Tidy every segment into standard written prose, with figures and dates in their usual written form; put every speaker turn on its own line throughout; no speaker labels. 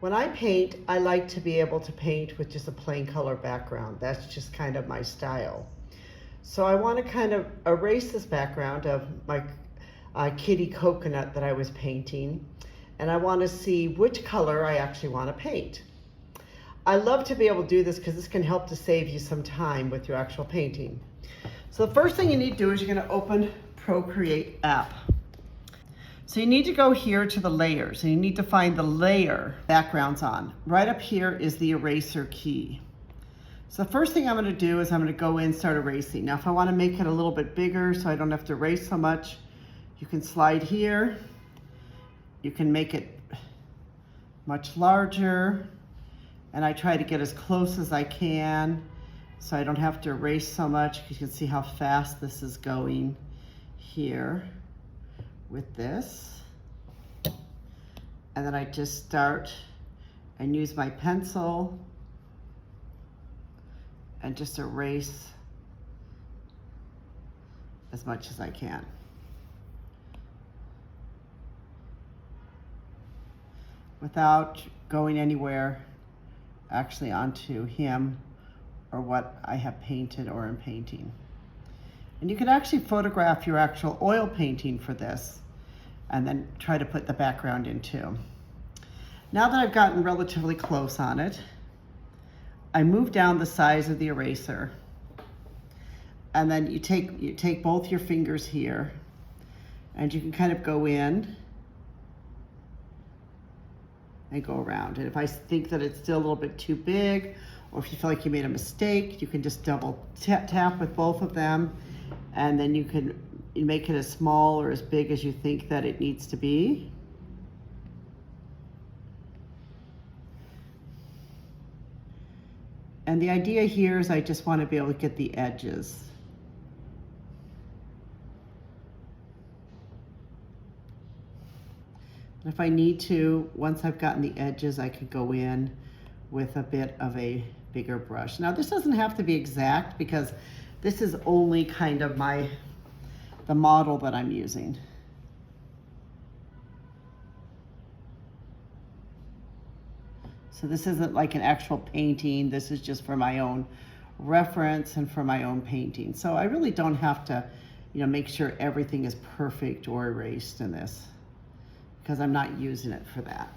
When I paint, I like to be able to paint with just a plain color background. That's just kind of my style. So I want to kind of erase this background of my kitty coconut that I was painting, and I want to see which color I actually want to paint. I love to be able to do this because this can help to save you some time with your actual painting. So the first thing you need to do is you're going to open Procreate app. So you need to go here to the layers, and you need to find the layer backgrounds on. Right up here is the eraser key. So the first thing I'm going to do is I'm going to go in and start erasing. Now if I want to make it a little bit bigger so I don't have to erase so much, you can slide here. You can make it much larger, and I try to get as close as I can so I don't have to erase so much, because you can see how fast this is going here with this. And then I just start and use my pencil and just erase as much as I can. Without going anywhere actually onto him or what I have painted or am painting. And you can actually photograph your actual oil painting for this and then try to put the background in too. Now that I've gotten relatively close on it, I move down the size of the eraser, and then you take both your fingers here, and you can kind of go in and go around. And if I think that it's still a little bit too big, or if you feel like you made a mistake, you can just double tap with both of them, and then you can make it as small or as big as you think that it needs to be. And the idea here is I just want to be able to get the edges. And if I need to, once I've gotten the edges, I could go in with a bit of a bigger brush. Now this doesn't have to be exact, because this is only kind of the model that I'm using. So this isn't like an actual painting. This is just for my own reference and for my own painting. So I really don't have to, make sure everything is perfect or erased in this, because I'm not using it for that.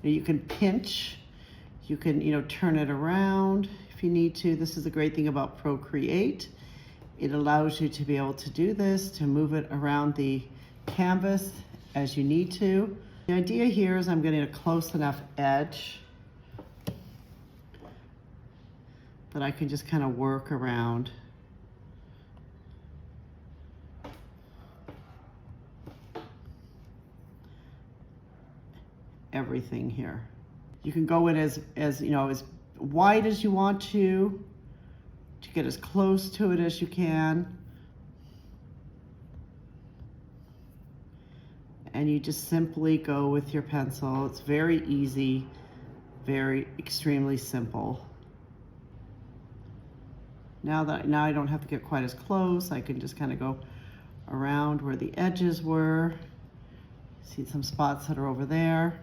You can pinch, you can, turn it around if you need to. This is the great thing about Procreate. It allows you to be able to do this, to move it around the canvas as you need to. The idea here is I'm getting a close enough edge that I can just kind of work around. Everything here. You can go in as wide as you want to get as close to it as you can. And you just simply go with your pencil. It's very easy, extremely simple. Now I don't have to get quite as close. I can just kind of go around where the edges were. See some spots that are over there.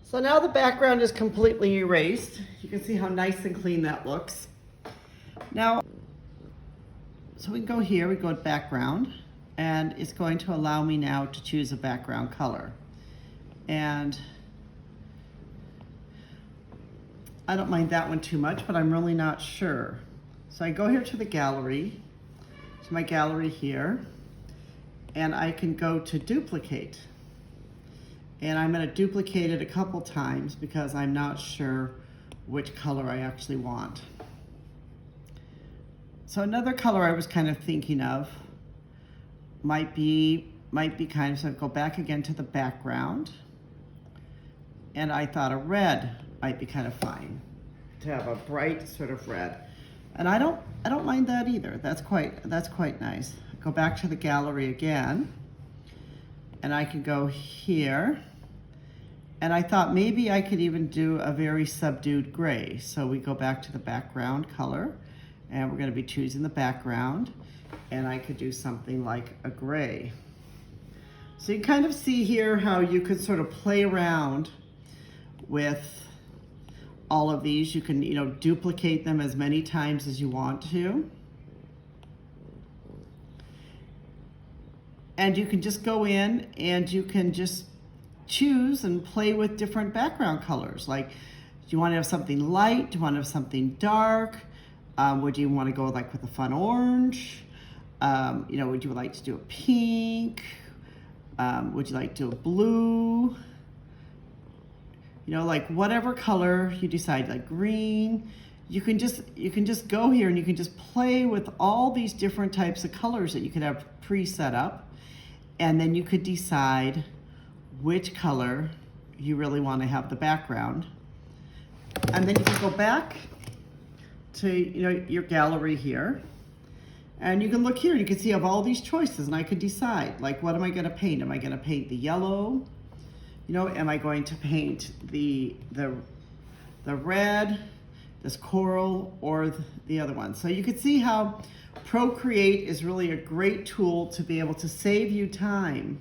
So now the background is completely erased. You can see how nice and clean that looks. Now, so we can go here, we go to background, and it's going to allow me now to choose a background color. And I don't mind that one too much, but I'm really not sure. So I go here to the gallery, to my gallery here, and I can go to duplicate. And I'm going to duplicate it a couple times because I'm not sure which color I actually want. So another color I was kind of thinking of might be kind of, so I go back again to the background, and I thought a red might be kind of fine to have a bright sort of red. And I don't mind that either. That's quite nice. Go back to the gallery again, and I can go here And I thought maybe I could even do a very subdued gray. So we go back to the background color, and we're going to be choosing the background, and I could do something like a gray. So you kind of see here how you could sort of play around with all of these. You can, duplicate them as many times as you want to. And you can just go in and you can just choose and play with different background colors. Like, do you want to have something light? Do you want to have something dark? Would you want to go like with a fun orange? Would you like to do a pink? Would you like to do a blue? Like whatever color you decide, like green. You can just go here and you can just play with all these different types of colors that you could have pre-set up, and then you could decide which color you really want to have the background. And then you can go back to your gallery here, and you can look here and you can see I have all these choices, and I could decide, like, what am I going to paint? Am I going to paint the yellow? Am I going to paint the red, this coral, or the other one? So you can see how Procreate is really a great tool to be able to save you time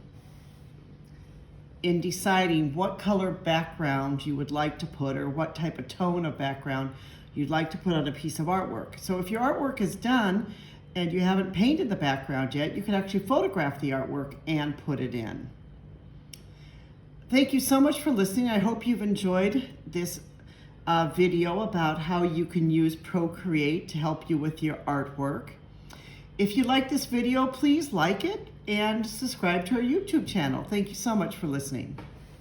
in deciding what color background you would like to put, or what type of tone of background you'd like to put on a piece of artwork. So if your artwork is done and you haven't painted the background yet, you can actually photograph the artwork and put it in. Thank you so much for listening. I hope you've enjoyed this video about how you can use Procreate to help you with your artwork. If you like this video, please like it and subscribe to our YouTube channel. Thank you so much for listening.